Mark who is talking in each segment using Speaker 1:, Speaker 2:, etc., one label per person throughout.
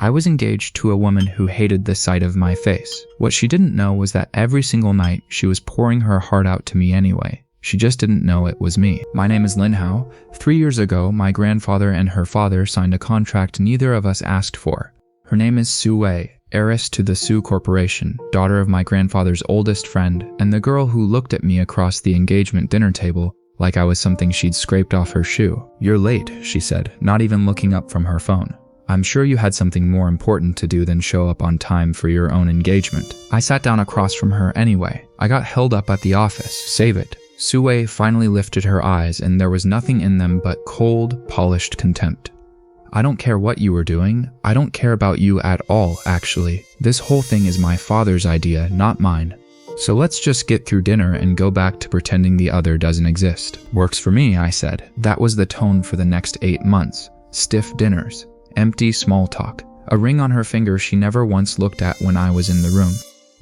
Speaker 1: I was engaged to a woman who hated the sight of my face. What she didn't know was that every single night she was pouring her heart out to me anyway. She just didn't know it was me. My name is Lin Hao. 3 years ago, my grandfather and her father signed a contract neither of us asked for. Her name is Su Wei, heiress to the Su Corporation, daughter of my grandfather's oldest friend, and the girl who looked at me across the engagement dinner table like I was something she'd scraped off her shoe. "You're late," she said, not even looking up from her phone. "I'm sure you had something more important to do than show up on time for your own engagement." I sat down across from her anyway. I got held up at the office. Save it. Su Wei finally lifted her eyes, and there was nothing in them but cold, polished contempt. "I don't care what you were doing. I don't care about you at all, actually. This whole thing is my father's idea, not mine. So let's just get through dinner and go back to pretending the other doesn't exist." "Works for me," I said. That was the tone for the next 8 months. Stiff dinners. Empty small talk. A ring on her finger she never once looked at when I was in the room.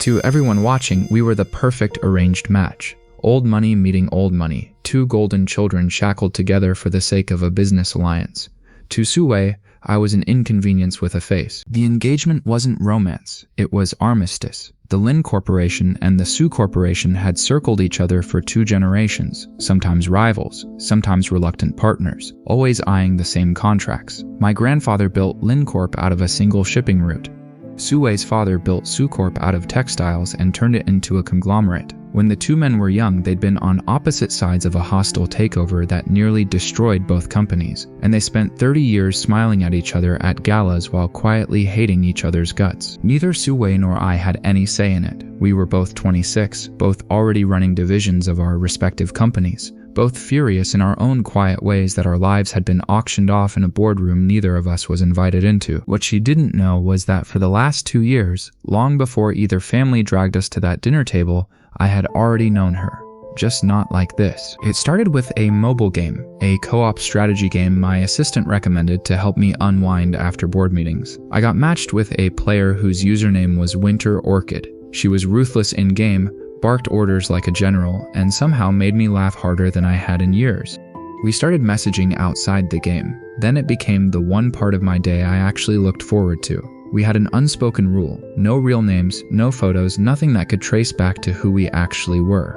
Speaker 1: To everyone watching, we were the perfect arranged match. Old money meeting old money. 2 golden children shackled together for the sake of a business alliance. To Su Wei, I was an inconvenience with a face. The engagement wasn't romance. It was armistice. The Lin Corporation and the Su Corporation had circled each other for 2 generations, sometimes rivals, sometimes reluctant partners, always eyeing the same contracts. My grandfather built Lin Corp out of a single shipping route. Su Wei's father built Su Corp out of textiles and turned it into a conglomerate. When the 2 men were young, they'd been on opposite sides of a hostile takeover that nearly destroyed both companies, and they spent 30 years smiling at each other at galas while quietly hating each other's guts. Neither Su Wei nor I had any say in it. We were both 26, both already running divisions of our respective companies, both furious in our own quiet ways that our lives had been auctioned off in a boardroom neither of us was invited into. What she didn't know was that for the last 2 years, long before either family dragged us to that dinner table, I had already known her. Just not like this. It started with a mobile game, a co-op strategy game my assistant recommended to help me unwind after board meetings. I got matched with a player whose username was Winter Orchid. She was ruthless in-game, barked orders like a general, and somehow made me laugh harder than I had in years. We started messaging outside the game. Then it became the one part of my day I actually looked forward to. We had an unspoken rule. No real names, no photos, nothing that could trace back to who we actually were.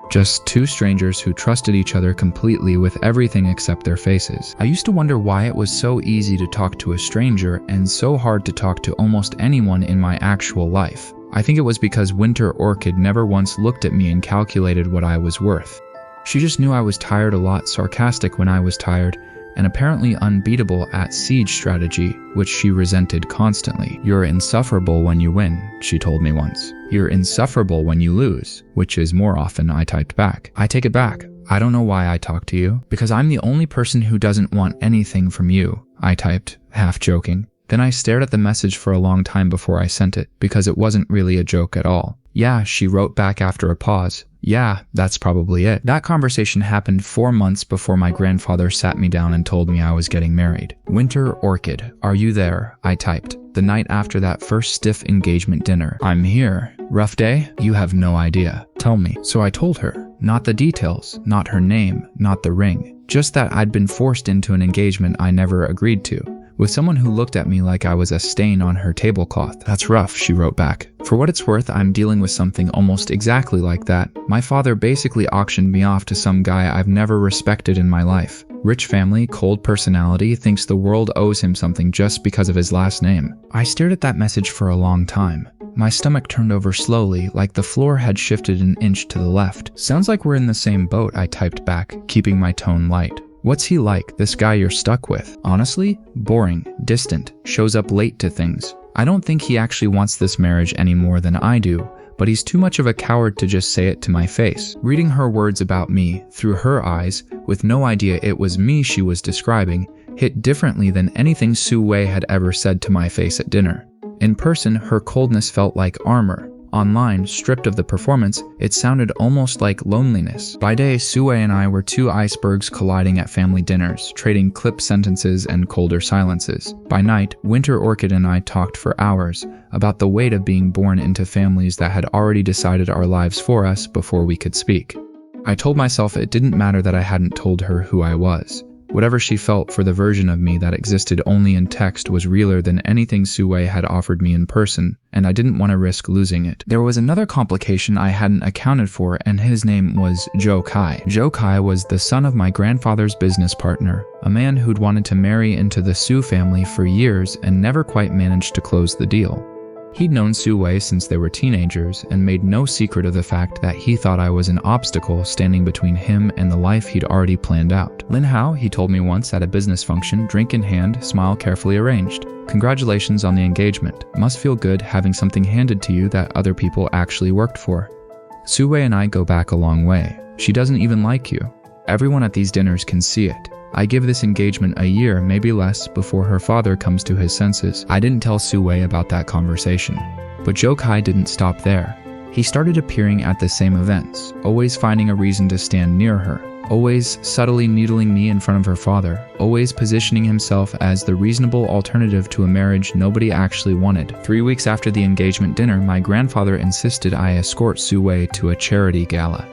Speaker 1: Just 2 strangers who trusted each other completely with everything except their faces. I used to wonder why it was so easy to talk to a stranger and so hard to talk to almost anyone in my actual life. I think it was because Winter Orchid never once looked at me and calculated what I was worth. She just knew I was tired a lot, sarcastic when I was tired, and apparently unbeatable at siege strategy, which she resented constantly. "You're insufferable when you win," she told me once. "You're insufferable when you lose," which is more often, I typed back. "I take it back. I don't know why I talk to you. Because I'm the only person who doesn't want anything from you," I typed, half joking. Then I stared at the message for a long time before I sent it, because it wasn't really a joke at all. "Yeah," she wrote back after a pause. "Yeah, that's probably it." That conversation happened 4 months before my grandfather sat me down and told me I was getting married. "Winter Orchid, are you there?" I typed, the night after that first stiff engagement dinner. "I'm here. Rough day? You have no idea. Tell me." So I told her. Not the details, not her name, not the ring. Just that I'd been forced into an engagement I never agreed to, with someone who looked at me like I was a stain on her tablecloth. "That's rough," she wrote back. For what it's worth, I'm dealing with something almost exactly like that. My father basically auctioned me off to some guy I've never respected in my life. Rich family, cold personality, thinks the world owes him something just because of his last name. I stared at that message for a long time. My stomach turned over slowly, like the floor had shifted an inch to the left. "Sounds like we're in the same boat," I typed back, keeping my tone light. "What's he like, this guy you're stuck with?" "Honestly, boring, distant, shows up late to things. I don't think he actually wants this marriage any more than I do, but he's too much of a coward to just say it to my face." Reading her words about me, through her eyes, with no idea it was me she was describing, hit differently than anything Su Wei had ever said to my face at dinner. In person, her coldness felt like armor. Online, stripped of the performance, it sounded almost like loneliness. By day, Su Wei and I were 2 icebergs colliding at family dinners, trading clipped sentences and colder silences. By night, Winter Orchid and I talked for hours about the weight of being born into families that had already decided our lives for us before we could speak. I told myself it didn't matter that I hadn't told her who I was. Whatever she felt for the version of me that existed only in text was realer than anything Su Wei had offered me in person, and I didn't want to risk losing it. There was another complication I hadn't accounted for, and his name was Zhou Kai. Zhou Kai was the son of my grandfather's business partner, a man who'd wanted to marry into the Su family for years and never quite managed to close the deal. He'd known Su Wei since they were teenagers and made no secret of the fact that he thought I was an obstacle standing between him and the life he'd already planned out. Lin Hao, he told me once at a business function, drink in hand, smile carefully arranged. Congratulations on the engagement. Must feel good having something handed to you that other people actually worked for. Su Wei and I go back a long way. She doesn't even like you. Everyone at these dinners can see it. I give this engagement a year, maybe less, before her father comes to his senses. I didn't tell Su Wei about that conversation. But Zhou Kai didn't stop there. He started appearing at the same events, always finding a reason to stand near her, always subtly needling me in front of her father, always positioning himself as the reasonable alternative to a marriage nobody actually wanted. 3 weeks after the engagement dinner, my grandfather insisted I escort Su Wei to a charity gala.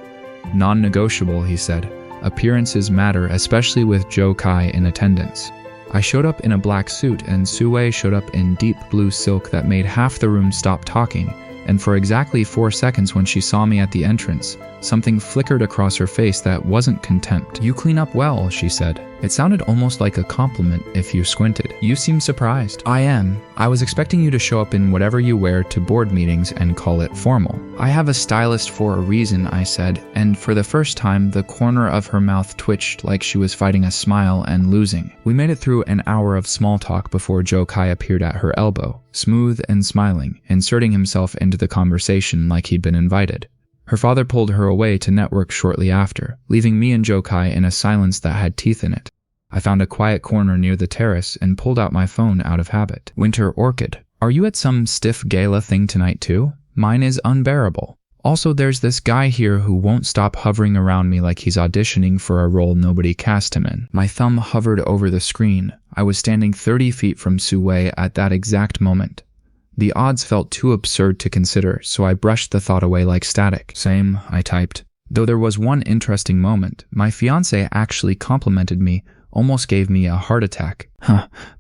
Speaker 1: Non-negotiable, he said. Appearances matter, especially with Zhou Kai in attendance. I showed up in a black suit and Su Wei showed up in deep blue silk that made half the room stop talking, and for exactly 4 seconds when she saw me at the entrance, something flickered across her face that wasn't contempt. "You clean up well," she said. It sounded almost like a compliment if you squinted. "You seem surprised." "I am. I was expecting you to show up in whatever you wear to board meetings and call it formal." "I have a stylist for a reason," I said, and for the first time the corner of her mouth twitched like she was fighting a smile and losing. We made it through an hour of small talk before Zhou Kai appeared at her elbow, smooth and smiling, inserting himself into the conversation like he'd been invited. Her father pulled her away to network shortly after, leaving me and Zhou Kai in a silence that had teeth in it. I found a quiet corner near the terrace and pulled out my phone out of habit. "Winter Orchid, are you at some stiff gala thing tonight too? Mine is unbearable. Also, there's this guy here who won't stop hovering around me like he's auditioning for a role nobody cast him in." My thumb hovered over the screen. I was standing 30 feet from Su Wei at that exact moment. The odds felt too absurd to consider, so I brushed the thought away like static. "Same," I typed. Though there was one interesting moment. My fiancé actually complimented me, almost gave me a heart attack.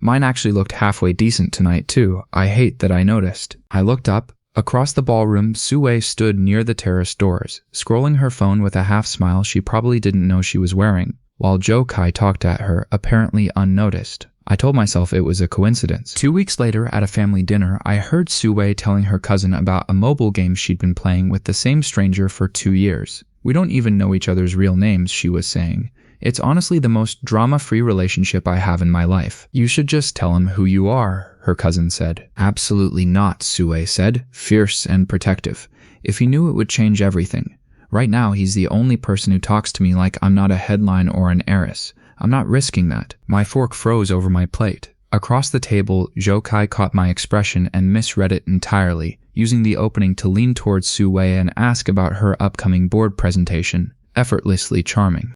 Speaker 1: Mine actually looked halfway decent tonight too. I hate that I noticed. I looked up. Across the ballroom, Su Wei stood near the terrace doors, scrolling her phone with a half smile she probably didn't know she was wearing, while Zhou Kai talked at her, apparently unnoticed. I told myself it was a coincidence. 2 weeks later, at a family dinner, I heard Su Wei telling her cousin about a mobile game she'd been playing with the same stranger for 2 years. "We don't even know each other's real names," she was saying. "It's honestly the most drama-free relationship I have in my life." "You should just tell him who you are," her cousin said. "Absolutely not," Su Wei said, fierce and protective. "If he knew, it would change everything. Right now, he's the only person who talks to me like I'm not a headline or an heiress. I'm not risking that." My fork froze over my plate. Across the table, Zhou Kai caught my expression and misread it entirely, using the opening to lean towards Su Wei and ask about her upcoming board presentation. Effortlessly charming.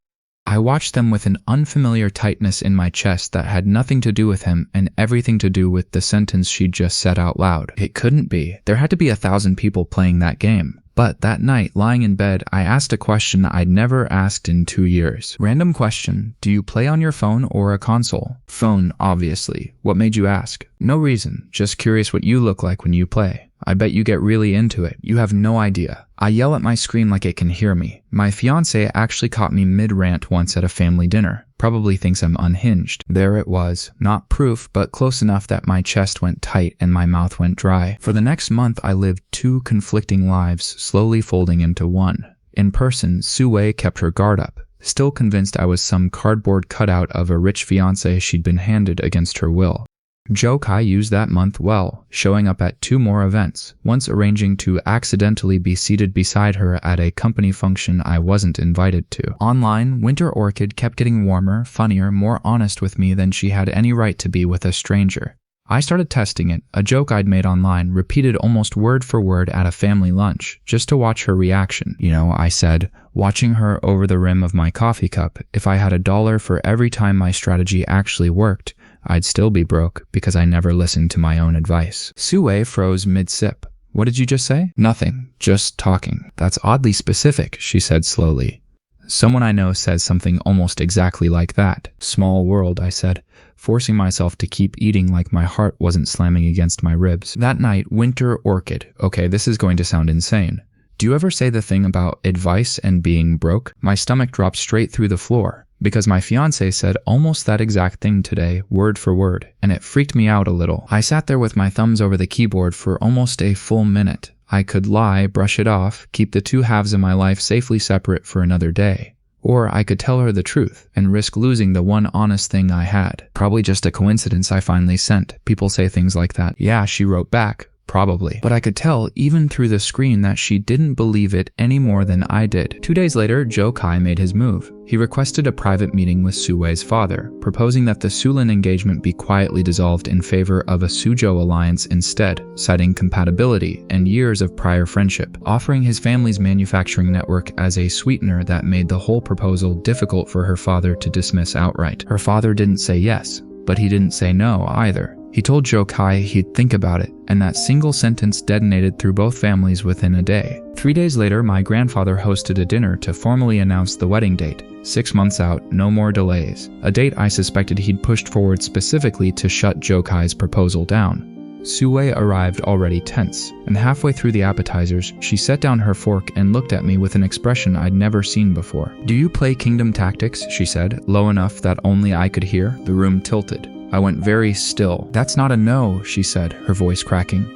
Speaker 1: I watched them with an unfamiliar tightness in my chest that had nothing to do with him and everything to do with the sentence she'd just said out loud. It couldn't be. There had to be 1,000 people playing that game. But that night, lying in bed, I asked a question I'd never asked in 2 years. Random question: do you play on your phone or a console? Phone, obviously. What made you ask? No reason, just curious what you look like when you play. I bet you get really into it. You have no idea. I yell at my screen like it can hear me. My fiancé actually caught me mid-rant once at a family dinner. Probably thinks I'm unhinged. There it was. Not proof, but close enough that my chest went tight and my mouth went dry. For the next month, I lived 2 conflicting lives, slowly folding into one. In person, Su Wei kept her guard up, still convinced I was some cardboard cutout of a rich fiancé she'd been handed against her will. Zhou Kai used that month well, showing up at 2 more events, once arranging to accidentally be seated beside her at a company function I wasn't invited to. Online, Winter Orchid kept getting warmer, funnier, more honest with me than she had any right to be with a stranger. I started testing it, a joke I'd made online, repeated almost word for word at a family lunch, just to watch her reaction. "You know," I said, watching her over the rim of my coffee cup, "if I had $1 for every time my strategy actually worked, I'd still be broke because I never listened to my own advice." Su Wei froze mid-sip. "What did you just say?" "Nothing, just talking." "That's oddly specific," she said slowly. Someone I know says something almost exactly like that. Small world, I said, forcing myself to keep eating like my heart wasn't slamming against my ribs. That night, Winter Orchid. Okay, this is going to sound insane. Do you ever say the thing about advice and being broke? My stomach dropped straight through the floor, because my fiancé said almost that exact thing today, word for word, and it freaked me out a little. I sat there with my thumbs over the keyboard for almost a full minute. I could lie, brush it off, keep the two halves of my life safely separate for another day. Or I could tell her the truth and risk losing the one honest thing I had. Probably just a coincidence I finally sent. People say things like that. Yeah, she wrote back. Probably. But I could tell, even through the screen, that she didn't believe it any more than I did. 2 days later, Joe Kai made his move. He requested a private meeting with Su Wei's father, proposing that the Su-Lin engagement be quietly dissolved in favor of a Suzhou alliance instead, citing compatibility and years of prior friendship, offering his family's manufacturing network as a sweetener that made the whole proposal difficult for her father to dismiss outright. Her father didn't say yes, but he didn't say no either. He told Joe Kai he'd think about it, and that single sentence detonated through both families within a day. 3 days later, my grandfather hosted a dinner to formally announce the wedding date. 6 months out, no more delays. A date I suspected he'd pushed forward specifically to shut Joe Kai's proposal down. Su Wei arrived already tense, and halfway through the appetizers, she set down her fork and looked at me with an expression I'd never seen before. "Do you play Kingdom Tactics?" she said, low enough that only I could hear. The room tilted. I went very still. "That's not a no," she said, her voice cracking.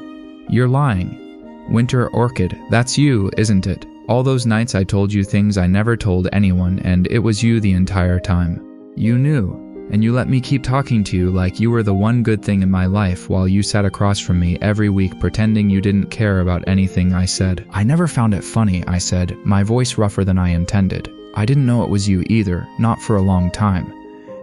Speaker 1: "You're lying. Winter Orchid, that's you, isn't it? All those nights I told you things I never told anyone, and it was you the entire time. You knew, and you let me keep talking to you like you were the one good thing in my life while you sat across from me every week pretending you didn't care about anything I said." "I never found it funny," I said, my voice rougher than I intended. "I didn't know it was you either, not for a long time.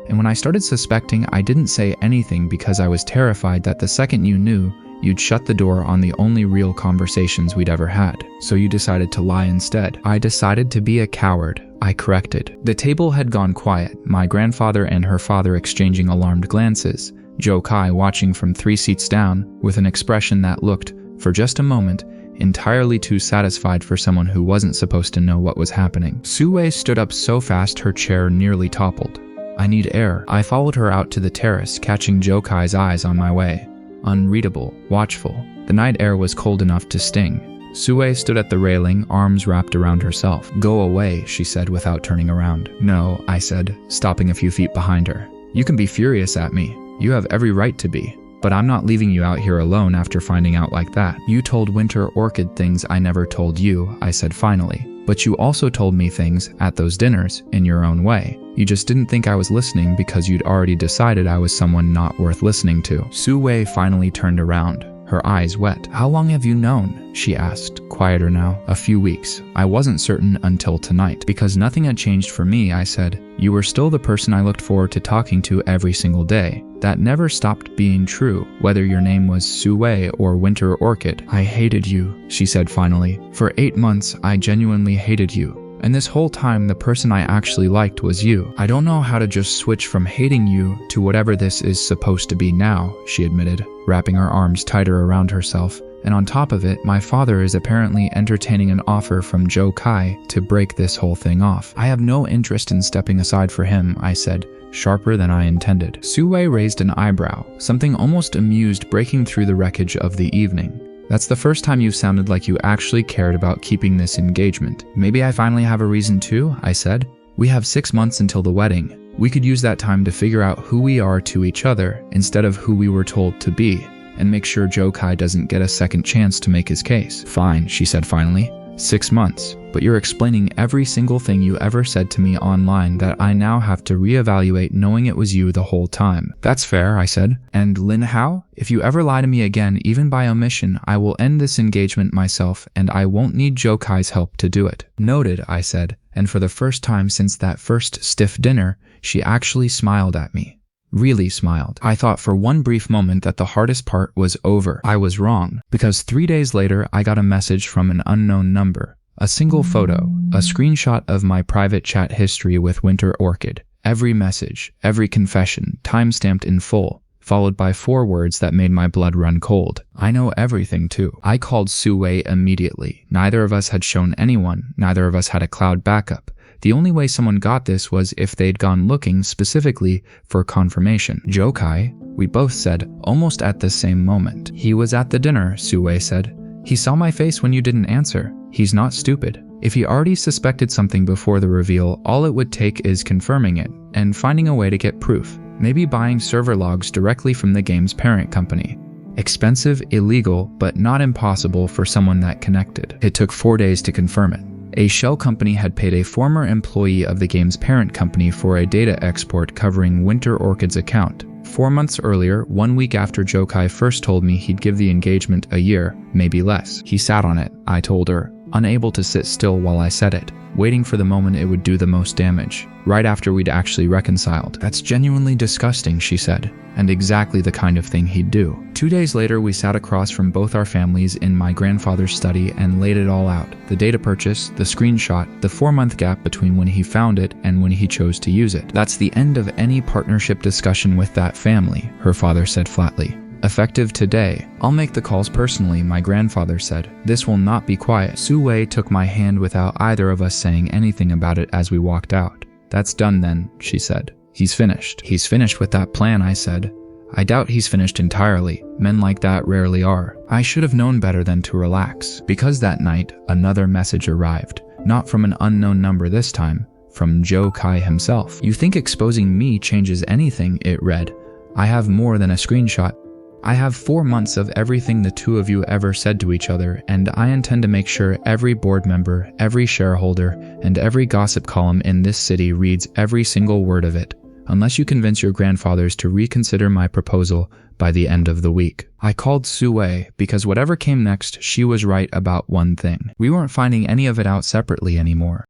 Speaker 1: And when I started suspecting, I didn't say anything because I was terrified that the second you knew, you'd shut the door on the only real conversations we'd ever had. So you decided to lie instead." "I decided to be a coward," I corrected. The table had gone quiet, my grandfather and her father exchanging alarmed glances, Joe Kai watching from 3 seats down, with an expression that looked, for just a moment, entirely too satisfied for someone who wasn't supposed to know what was happening. Su Wei stood up so fast her chair nearly toppled. "I need air." I followed her out to the terrace, catching Joe Kai's eyes on my way. Unreadable, watchful. The night air was cold enough to sting. Su Wei stood at the railing, arms wrapped around herself. "Go away," she said without turning around. "No," I said, stopping a few feet behind her. "You can be furious at me. You have every right to be. But I'm not leaving you out here alone after finding out like that. You told Winter Orchid things I never told you," I said finally. "But you also told me things, at those dinners, in your own way. You just didn't think I was listening because you'd already decided I was someone not worth listening to." Su Wei finally turned around, her eyes wet. "How long have you known?" she asked, quieter now. "A few weeks. I wasn't certain until tonight." "Because nothing had changed for me," I said. "You were still the person I looked forward to talking to every single day. That never stopped being true, whether your name was Su Wei or Winter Orchid." "I hated you," she said finally. "For 8 months, I genuinely hated you. And this whole time, the person I actually liked was you. I don't know how to just switch from hating you to whatever this is supposed to be now," she admitted, wrapping her arms tighter around herself. "And on top of it, my father is apparently entertaining an offer from Joe Kai to break this whole thing off. I have no interest in stepping aside for him," I said, sharper than I intended. Su Wei raised an eyebrow, something almost amused breaking through the wreckage of the evening. "That's the first time you've sounded like you actually cared about keeping this engagement." "Maybe I finally have a reason to," I said. "We have 6 months until the wedding. We could use that time to figure out who we are to each other instead of who we were told to be, and make sure Joe Kai doesn't get a second chance to make his case." "Fine," she said finally. 6 months. But you're explaining every single thing you ever said to me online that I now have to reevaluate knowing it was you the whole time." "That's fair," I said. "And Lin Hao, if you ever lie to me again, even by omission, I will end this engagement myself, and I won't need Joe Kai's help to do it." "Noted," I said, and for the first time since that first stiff dinner, she actually smiled at me. Really smiled. I thought for one brief moment that the hardest part was over. I was wrong, because 3 days later I got a message from an unknown number. A single photo, a screenshot of my private chat history with Winter Orchid. Every message, every confession, time-stamped in full, followed by 4 words that made my blood run cold. I know everything too. I called Su Wei immediately. Neither of us had shown anyone, neither of us had a cloud backup. The only way someone got this was if they'd gone looking specifically for confirmation. Jokai, we both said, almost at the same moment. He was at the dinner, Su Wei said. He saw my face when you didn't answer. He's not stupid. If he already suspected something before the reveal, all it would take is confirming it and finding a way to get proof. Maybe buying server logs directly from the game's parent company. Expensive, illegal, but not impossible for someone that connected. It took 4 days to confirm it. A shell company had paid a former employee of the game's parent company for a data export covering Winter Orchid's account. 4 months earlier, 1 week after Jokai first told me he'd give the engagement a year, maybe less. He sat on it, I told her, unable to sit still while I said it, waiting for the moment it would do the most damage, right after we'd actually reconciled. That's genuinely disgusting, she said, and exactly the kind of thing he'd do. 2 days later, we sat across from both our families in my grandfather's study and laid it all out. The data purchase, the screenshot, the 4-month gap between when he found it and when he chose to use it. That's the end of any partnership discussion with that family, her father said flatly. Effective today. I'll make the calls personally, my grandfather said. This will not be quiet. Su Wei took my hand without either of us saying anything about it as we walked out. That's done then, she said. He's finished. He's finished with that plan, I said. I doubt he's finished entirely. Men like that rarely are. I should have known better than to relax. Because that night, another message arrived. Not from an unknown number this time. From Jokai himself. You think exposing me changes anything, it read. I have more than a screenshot. I have 4 months of everything the two of you ever said to each other, and I intend to make sure every board member, every shareholder, and every gossip column in this city reads every single word of it, unless you convince your grandfathers to reconsider my proposal by the end of the week. I called Su Wei because whatever came next, she was right about one thing. We weren't finding any of it out separately anymore.